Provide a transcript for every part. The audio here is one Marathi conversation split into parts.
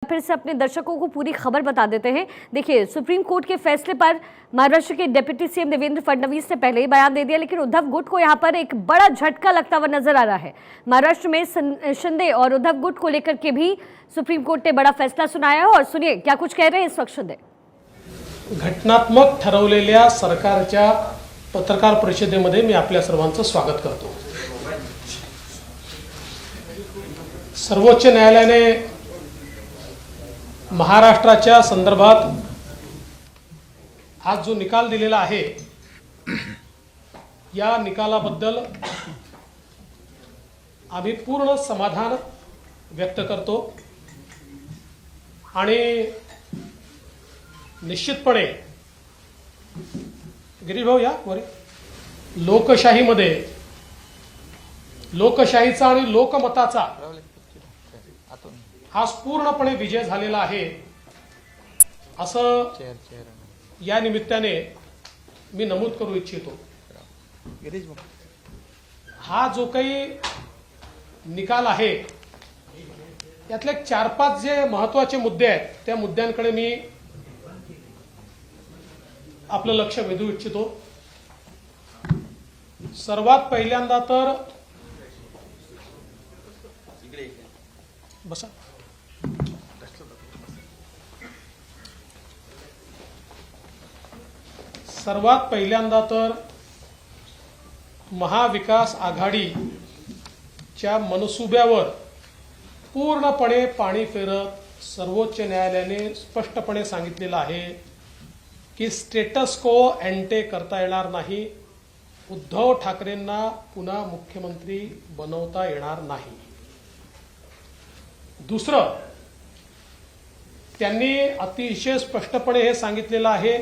फिर से अपने दर्शकों को पूरी खबर बता देते हैं। देखिए, सुप्रीम कोर्ट के फैसले पर महाराष्ट्र के डिप्टी सीएम देवेंद्र फडणवीस ने पहले ही बयान दे दिया, लेकिन उद्धव गुट को यहां पर एक बड़ा झटका लगता हुआ नजर आ रहा है। महाराष्ट्र में शिंदे और उद्धव गुट को लेकर के भी सुप्रीम कोर्ट ने बड़ा फैसला सुनाया है और सुनिए क्या कुछ कह रहे हैं इस वक्त शिंदे। घटनात्मक ठरवलेल्या सरकारच्या पत्रकार परिषदेमध्ये मी आपल्या सर्वांचं स्वागत करतो। सर्वोच्च न्यायालयाने महाराष्ट्राच्या संदर्भात आज जो निकाल दिलेला आहे या निकालाबद्दल आम्ही पूर्ण समाधान व्यक्त करतो आणि निश्चितपणे गिरीश भाऊ या वर लोकशाहीमध्ये लोकशाहीचा आणि लोकमताचा हा पूर्णपणे विजय झालेला आहे असं या निमित्ताने मी नमूद करू इच्छितो। हा जो काही निकाल आहे यातले 4-5 जे महत्त्वाचे मुद्दे आहेत त्या मुद्द्यांकडे मी आपलं लक्ष वेधू इच्छितो। सर्वात पहिल्यांदा तर बसा सर्वात पहिल्यांदा तर महाविकास आघाडीच्या मनसुब्यावर पूर्णपणे पाणी फेरत सर्वोच्च न्यायालयाने स्पष्टपणे सांगितलेलं आहे की स्टेटस को एंटे करता येणार नाही, उद्धव ठाकरेंना पुन्हा मुख्यमंत्री बनवता येणार नाही। दुसरं, त्यांनी अतिशय स्पष्टपणे हे सांगितलेलं आहे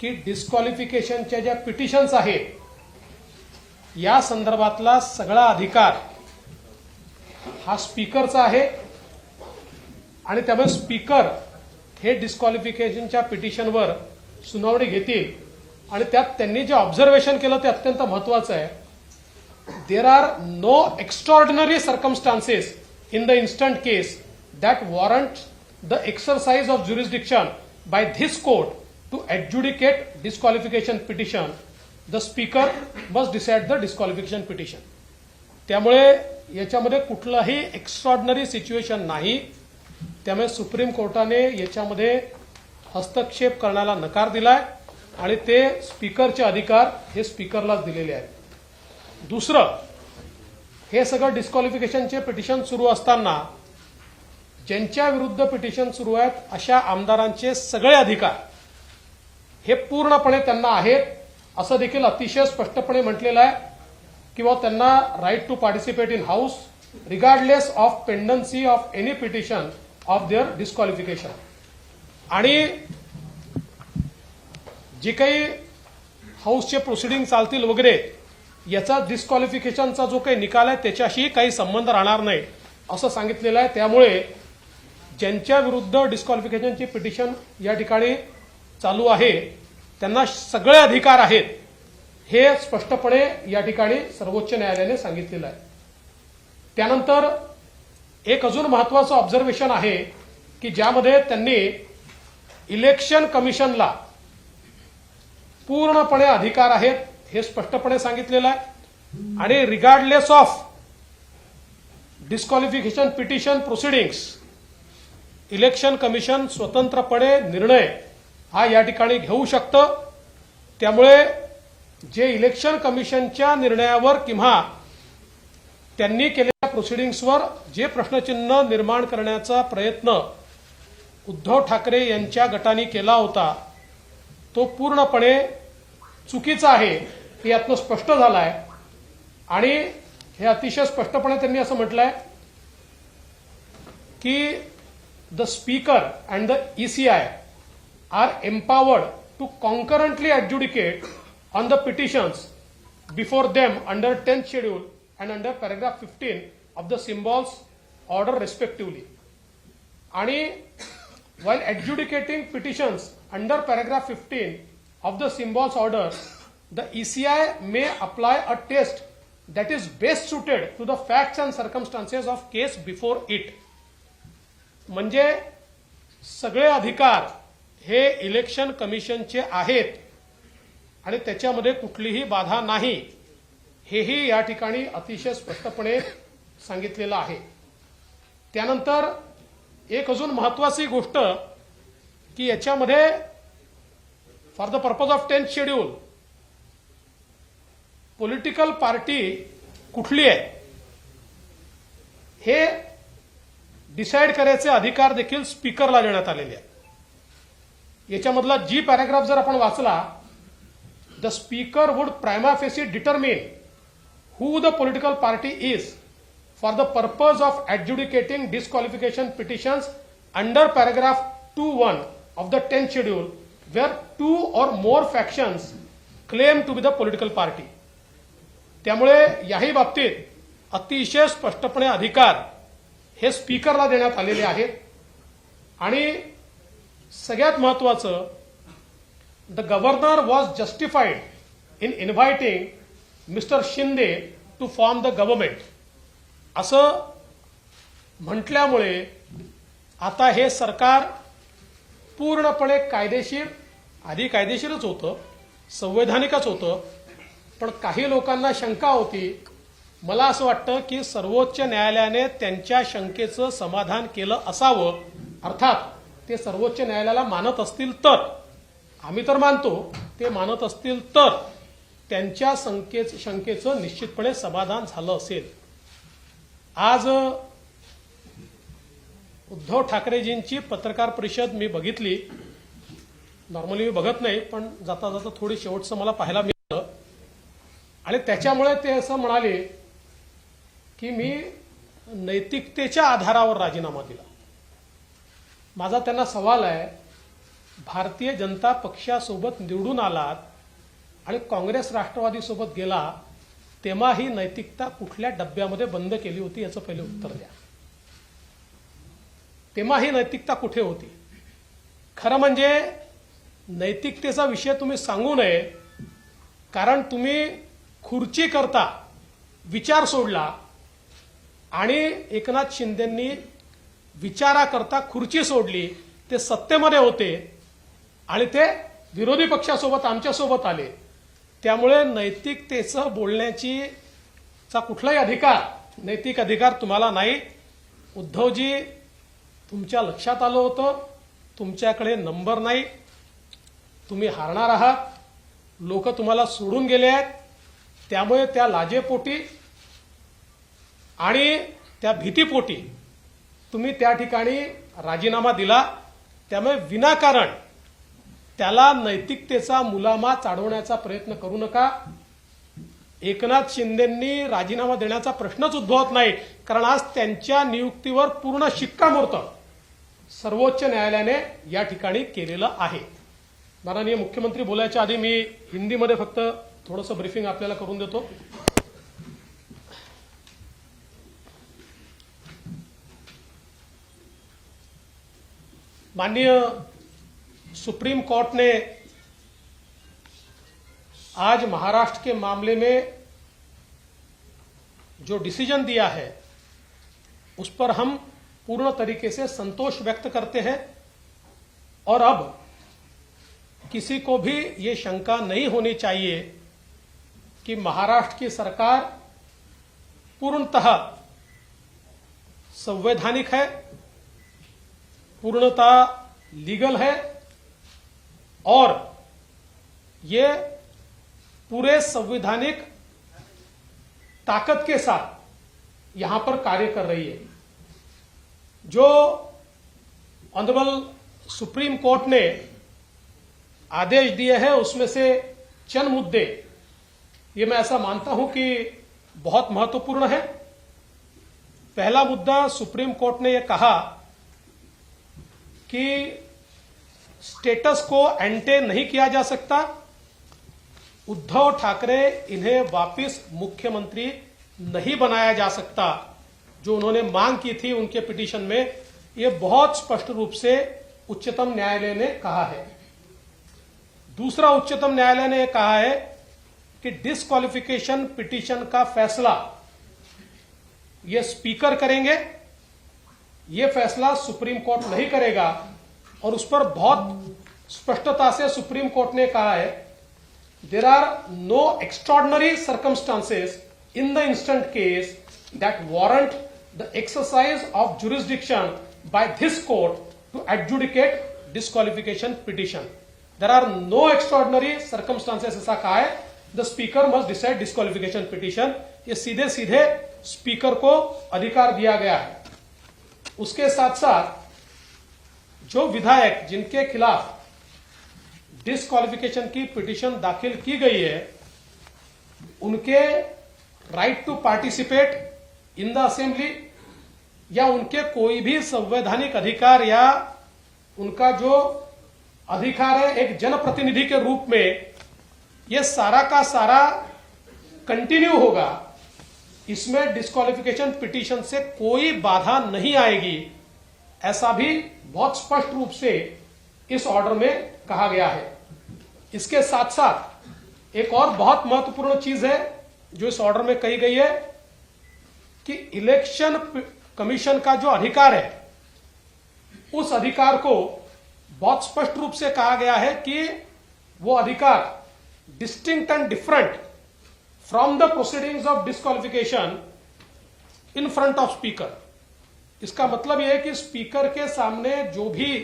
की डिस्क्वालिफिकेशनच्या ज्या पिटिशन्स आहेत या संदर्भातला सगळा अधिकार हा स्पीकरचा आहे आणि त्यामुळे स्पीकर हे डिस्क्वालिफिकेशनच्या पिटिशनवर सुनावणी घेतील आणि त्यात त्यांनी जे ऑब्झर्वेशन केलं ते अत्यंत महत्त्वाचं आहे। There are no extraordinary circumstances in the instant case that warrant the exercise of jurisdiction by this court to adjudicate disqualification petition, the speaker must decide the disqualification petition. त्यामुळे याच्यामध्ये कुठलाही एक्स्ट्राऑर्डिनरी सिच्युएशन नाही, त्यामुळे सुप्रीम कोर्टाने याच्यामध्ये हस्तक्षेप करण्याला नकार दिलाय आणि ते स्पीकरचे अधिकार हे स्पीकरलाच दिलेले आहेत। दुसरं, हे सगळं डिस्क्वालिफिकेशनचे पिटिशन सुरू असताना ज्यांच्या विरुद्ध पिटिशन सुरू आहेत अशा आमदारांचे सगळे अधिकार हे पूर्णपणे त्यांना आहेत असं देखील अतिशय स्पष्टपणे म्हटलेलं आहे किंवा त्यांना right to participate in house regardless of pendency of any petition of their disqualification. आणि जे काही हाऊसचे प्रोसिडिंग चालतील वगैरे याचा डिस्क्वालिफिकेशनचा जो काही निकाल आहे त्याच्याशी काही संबंध राहणार नाही असं सांगितलेलं आहे। त्यामुळे ज्यांच्या विरुद्ध डिस्क्वालिफिकेशनची पिटिशन या ठिकाणी चालू आहे त्यांना सगळे अधिकार आहेत हे स्पष्टपणे या ठिकाणी सर्वोच्च न्यायालयाने सांगितलेलं आहे। त्यानंतर एक अजून महत्त्वाचं ऑब्झर्वेशन आहे की ज्यामध्ये त्यांनी इलेक्शन कमिशनला पूर्णपणे अधिकार आहेत हे स्पष्टपणे सांगितलेलं आहे आणि regardless of disqualification petition proceedings election commission स्वतंत्रपणे निर्णय हा या ठिकाणी घेऊ शकतं। त्यामुळे जे इलेक्शन कमिशनच्या निर्णयावर किंवा त्यांनी केलेल्या प्रोसिडिंग्सवर जे प्रश्नचिन्ह निर्माण करण्याचा प्रयत्न उद्धव ठाकरे यांच्या गटाने केला होता तो पूर्णपणे चुकीचा आहे हे यातनं स्पष्ट झालं आहे आणि हे अतिशय स्पष्टपणे त्यांनी असं म्हटलंय की the speaker and the ECI are empowered to concurrently adjudicate on the petitions before them under 10th schedule and under paragraph 15 of the symbols order respectively. आणि while adjudicating petitions under paragraph 15 of the symbols order, the ECI may apply a test that is best suited to the facts and circumstances of case before it. म्हणजे सगळे अधिकार हे इलेक्शन कमिशनचे आहेत आणि त्याच्यामध्ये कुठलीही बाधा नाही, हेही या ठिकाणी अतिशय स्पष्टपणे सांगितलेलं आहे. त्यानंतर एक अजून महत्त्वाची गोष्ट की याच्यामध्ये for the purpose of 10th schedule political party कुठली आहे हे डिसाईड करायचे अधिकार देखील स्पीकरला देण्यात आलेले आहेत. याच्यामधला जी पॅराग्राफ जर आपण वाचला, the speaker would prima facie determine who the political party is for the purpose of adjudicating disqualification petitions under paragraph 2(1) of the 10th schedule where 2 or more factions claim to be the political party. त्यामुळे याही बाबतीत अतिशय स्पष्टपणे अधिकार हे स्पीकरला देण्यात आलेले आहेत. आणि सगळ्यात महत्त्वाचं, the governor was justified in inviting mister Shinde to form the government असं म्हटल्यामुळे आता हे सरकार पूर्णपणे कायदेशीर, आधी कायदेशीरच होतं, संवैधानिकच होतं, पण काही लोकांना शंका होती. मला असं वाटतं की सर्वोच्च न्यायालयाने त्यांच्या शंकेचं समाधान केलं असावं. अर्थात ते सर्वोच्च न्यायालयाला मानत असतील तर, आम्ही तर मानतो, ते मानत असतील तर त्यांच्या शंकेचं निश्चितपणे समाधान झालं असेल. आज उद्धव ठाकरेजींची पत्रकार परिषद मी बघितली. नॉर्मली मी बघत नाही, पण जाता जाता थोडी शेवटचं मला पाहायला मिळालं आणि त्याच्यामुळे ते असं म्हणाले की मी नैतिकतेच्या आधारावर राजीनामा दिला. माझा त्यांना सवाल आहे, भारतीय जनता पक्षासोबत निवडून आलात आणि काँग्रेस राष्ट्रवादी सोबत गेला, तेव्हा ही नैतिकता कुठल्या डब्यामध्ये बंद केली होती याचं पहिले उत्तर द्या. तेव्हा ही नैतिकता कुठे होती? खरं म्हणजे नैतिकतेचा विषय तुम्ही सांगू नये, कारण तुम्ही खुर्ची करता विचार सोडला आणि एकनाथ शिंदेंनी विचाराकरता खुर्ची सोडली. ते सत्तेमध्ये होते आणि ते विरोधी पक्षासोबत आमच्यासोबत आले. त्यामुळे नैतिकतेचं बोलण्याचा कुठलाही अधिकार, नैतिक अधिकार तुम्हाला नाही. उद्धवजी, तुमच्या लक्षात आलं होतं, तुमच्याकडे नंबर नाही, तुम्ही हारणार आहात, लोक तुम्हाला सोडून गेले आहेत. त्यामुळे त्या लाजेपोटी आणि त्या भीतीपोटी तुम्ही त्या ठिकाणी राजीनामा दिला. त्यामुळे विनाकारण त्याला नैतिकतेचा मुलामा चाडवण्याचा प्रयत्न करू नका. एकनाथ शिंदेंनी राजीनामा देण्याचा प्रश्नच उद्भवत नाही, कारण आज त्यांच्या नियुक्तीवर पूर्ण शिक्कामोर्तब सर्वोच्च न्यायालयाने या ठिकाणी केलेलं आहे. माननीय मुख्यमंत्री बोलायच्या आधी मी हिंदीमध्ये फक्त थोडंसं ब्रीफिंग आपल्याला करून देतो. माननीय सुप्रीम कोर्ट ने आज महाराष्ट्र के मामले में जो डिसीजन दिया है उस पर हम पूर्ण तरीके से संतोष व्यक्त करते हैं और अब किसी को भी ये शंका नहीं होनी चाहिए कि महाराष्ट्र की सरकार पूर्णतः संवैधानिक है, पूर्णतः लीगल है और ये पूरे संवैधानिक ताकत के साथ यहां पर कार्य कर रही है. जो ऑनरेबल सुप्रीम कोर्ट ने आदेश दिए हैं उसमें से चंद मुद्दे ये मैं ऐसा मानता हूं कि बहुत महत्वपूर्ण है. पहला मुद्दा, सुप्रीम कोर्ट ने यह कहा कि स्टेटस को एंटे नहीं किया जा सकता. उद्धव ठाकरे इन्हें वापस मुख्यमंत्री नहीं बनाया जा सकता. जो उन्होंने मांग की थी उनके पिटीशन में, ये बहुत स्पष्ट रूप से उच्चतम न्यायालय ने कहा है. दूसरा, उच्चतम न्यायालय ने कहा है कि डिस्क्वालिफिकेशन पिटीशन का फैसला ये स्पीकर करेंगे. ये फैसला सुप्रीम कोर्ट नहीं करेगा और उस पर बहुत स्पष्टता से सुप्रीम कोर्ट ने कहा है, there are no extraordinary circumstances in the instant case that warrant the exercise of jurisdiction by this court to adjudicate disqualification petition. There are no extraordinary circumstances ऐसा कहा है, the speaker must decide disqualification petition. ये सीधे सीधे स्पीकर को अधिकार दिया गया है। उसके साथ साथ जो विधायक जिनके खिलाफ डिस्क्वालिफिकेशन की पिटीशन दाखिल की गई है, उनके right to participate in the assembly या उनके कोई भी संवैधानिक अधिकार या उनका जो अधिकार है एक जनप्रतिनिधि के रूप में, ये सारा का सारा कंटिन्यू होगा। इसमें डिस्क्वालिफिकेशन पिटीशन से कोई बाधा नहीं आएगी, ऐसा भी बहुत स्पष्ट रूप से इस ऑर्डर में कहा गया है। इसके साथ साथ एक और बहुत महत्वपूर्ण चीज है जो इस ऑर्डर में कही गई है कि इलेक्शन कमीशन का जो अधिकार है, उस अधिकार को बहुत स्पष्ट रूप से कहा गया है कि वो अधिकार distinct end different from the proceedings of disqualification in front of speaker. इसका मतलब यह है कि स्पीकर के सामने जो भी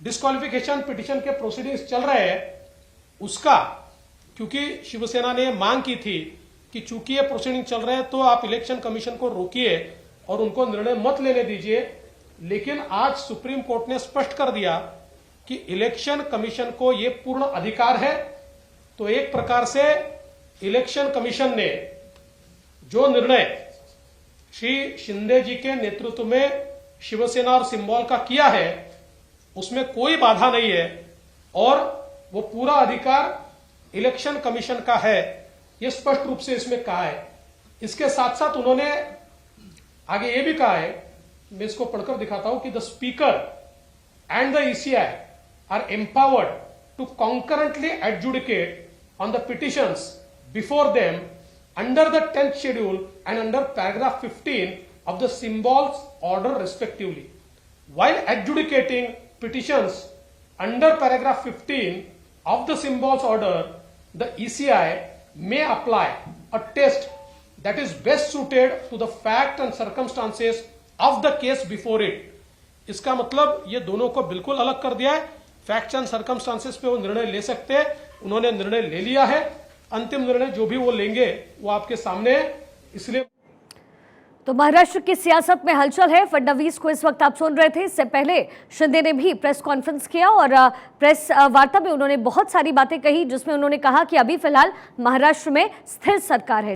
डिस्क्वालिफिकेशन पिटीशन के प्रोसीडिंग्स चल रहे हैं, उसका, क्योंकि शिवसेना ने मांग की थी कि चूंकि ये प्रोसीडिंग चल रहे हैं तो आप इलेक्शन कमीशन को रोकिए और उनको निर्णय मत लेने दीजिए, लेकिन आज सुप्रीम कोर्ट ने स्पष्ट कर दिया कि इलेक्शन कमीशन को यह पूर्ण अधिकार है। तो एक प्रकार से इलेक्शन कमीशन ने जो निर्णय श्री शिंदे जी के नेतृत्व में शिवसेना और सिंबल का किया है, उसमें कोई बाधा नहीं है और वो पूरा अधिकार इलेक्शन कमीशन का है, ये स्पष्ट रूप से इसमें कहा है। इसके साथ साथ उन्होंने आगे ये भी कहा है, मैं इसको पढ़कर दिखाता हूं, कि the speaker and the ECI are empowered to concurrently adjudicate on the petitions before them under the 10th schedule and under paragraph 15 of the symbols order respectively. While adjudicating petitions under paragraph 15 of the symbols order, the ECI may apply a test that is best suited to the fact and circumstances of the case before it. इसका मतलब ये दोनों को बिल्कुल अलग कर दिया है। फैक्ट्स एंड सर्कमस्टांसेस पे वो निर्णय ले सकते हैं, उन्होंने निर्णय ले लिया है। अंतिम निर्णय जो भी वो लेंगे वो आपके सामने है। इसलिए तो महाराष्ट्र की सियासत में हलचल है। फडणवीस को इस वक्त आप सुन रहे थे। इससे पहले शिंदे ने भी प्रेस कॉन्फ्रेंस किया और प्रेस वार्ता में उन्होंने बहुत सारी बातें कही, जिसमें उन्होंने कहा कि अभी फिलहाल महाराष्ट्र में स्थिर सरकार है।